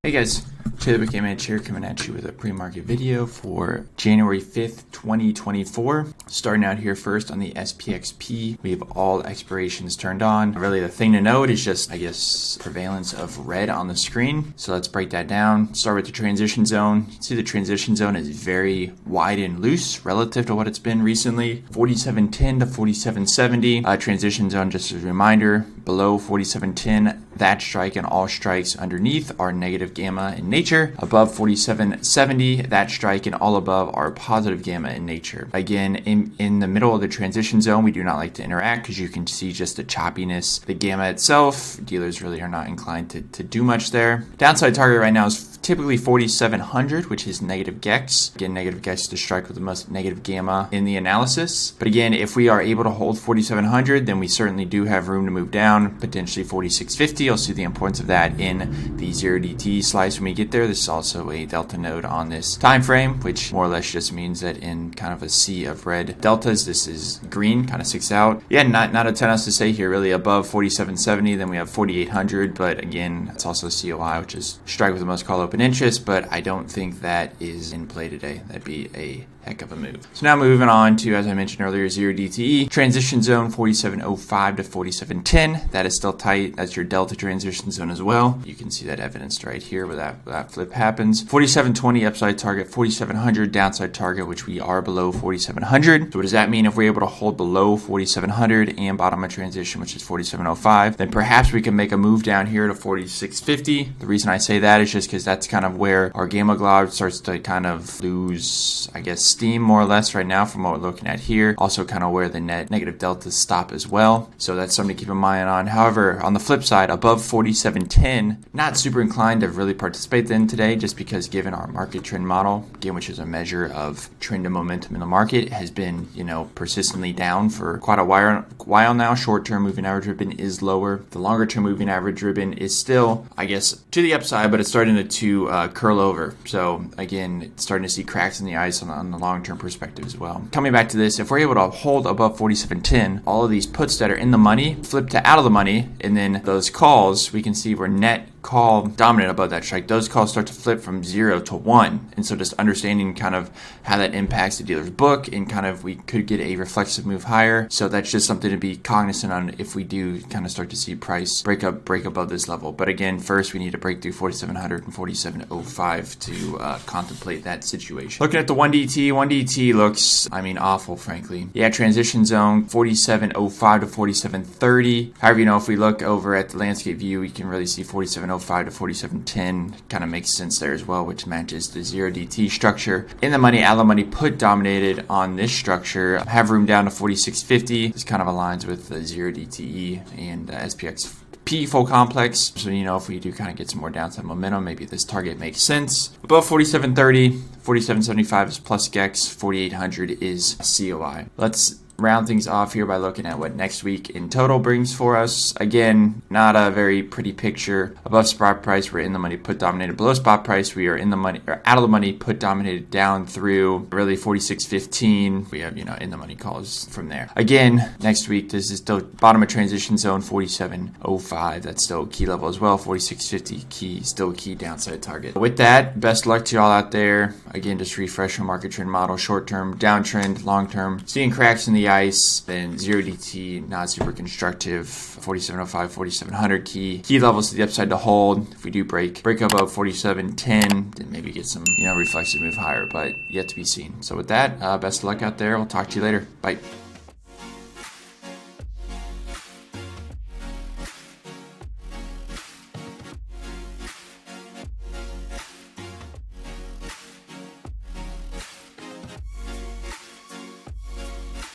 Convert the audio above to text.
Hey guys, Taylor with GammaEdge here, coming at you with a pre-market video for January 5th, 2024. Starting out here first on the SPXP, we have all expirations turned on. Really the thing to note is just, I guess, prevalence of red on the screen. So let's break that down. Start with the transition zone. You can see the transition zone is very wide and loose relative to what it's been recently. 4710 to 4770. Transition zone, just as a reminder, below 4710, that strike and all strikes underneath are negative gamma in nature. Above 4770, that strike and all above are positive gamma in nature. Again, in the middle of the transition zone, we do not like to interact because you can see just the choppiness. The gamma itself, dealers really are not inclined to do much there. Downside target right now is typically 4700, which is negative gex. Again, negative gex is the strike with the most negative gamma in the analysis. But again, if we are able to hold 4700, then we certainly do have room to move down, potentially 4650. You'll see the importance of that in the 0DT slice when we get there. This is also a delta node on this time frame, which more or less just means that in kind of a sea of red deltas, this is green, kind of sticks out. Yeah, not a ton else to say here, really. Above 4770, then we have 4800, but again, it's also COI, which is strike with the most call open interest, but I don't think that is in play today. That'd be a heck of a move. So now moving on to, as I mentioned earlier, 0DTE. Transition zone 4705 to 4710. That is still tight. That's your delta transition zone as well. You can see that evidenced right here where that flip happens. 4720 upside target, 4700 downside target, which we are below 4700. So what does that mean? If we're able to hold below 4700 and bottom of transition, which is 4705, then perhaps we can make a move down here to 4650. The reason I say that is just because that's kind of where our gamma glob starts to kind of lose, I guess, steam more or less right now from what we're looking at here. Also kind of where the net negative deltas stop as well. So that's something to keep in mind on. However, on the flip side, above 4710, not super inclined to really participate in today, just because given our market trend model, again, which is a measure of trend and momentum in the market, has been, persistently down for quite a while now. Short-term moving average ribbon is lower. The longer-term moving average ribbon is still, I guess, to the upside, but it's starting to curl over. So again, it's starting to see cracks in the ice on the long-term perspective as well. Coming back to this, if we're able to hold above 4710, all of these puts that are in the money flip to out of the money, and then those calls, we can see we're net call dominant above that strike. Those calls start to flip from 0 to 1. And so just understanding kind of how that impacts the dealer's book, and kind of we could get a reflexive move higher. So that's just something to be cognizant on if we do kind of start to see price break above this level. But again, first we need to break through 4700 and 4705 to contemplate that situation. Looking at the 1DT looks, awful, frankly. Yeah, transition zone 4705 to 4730. However, if we look over at the landscape view, we can really see 4705 to 4710 kind of makes sense there as well, which matches the 0DT structure. In the money, out of the money put dominated on this structure. Have room down to 4650. This kind of aligns with the 0DTE and SPXP full complex. So, if we do kind of get some more downside momentum, maybe this target makes sense. Above 4730, 4775 is plus gex, 4800 is COI. Let's round things off here by looking at what next week in total brings for us. Again, not a very pretty picture. Above spot price, we're in the money put dominated. Below spot price, we are in the money or out of the money put dominated down through really 46.15. We have, in the money calls from there. Again, next week, this is still bottom of transition zone 47.05. That's still a key level as well. 46.50 still a key downside target. With that, best luck to y'all out there. Again, just refresh your market trend model. Short term, downtrend, long term, seeing cracks in the ice. Then 0DT, not super constructive. 4705, 4700 key levels to the upside to hold. If we do break above 4710, then maybe get some reflexive move higher, but yet to be seen. So with that, best of luck out there. We'll talk to you later. Bye.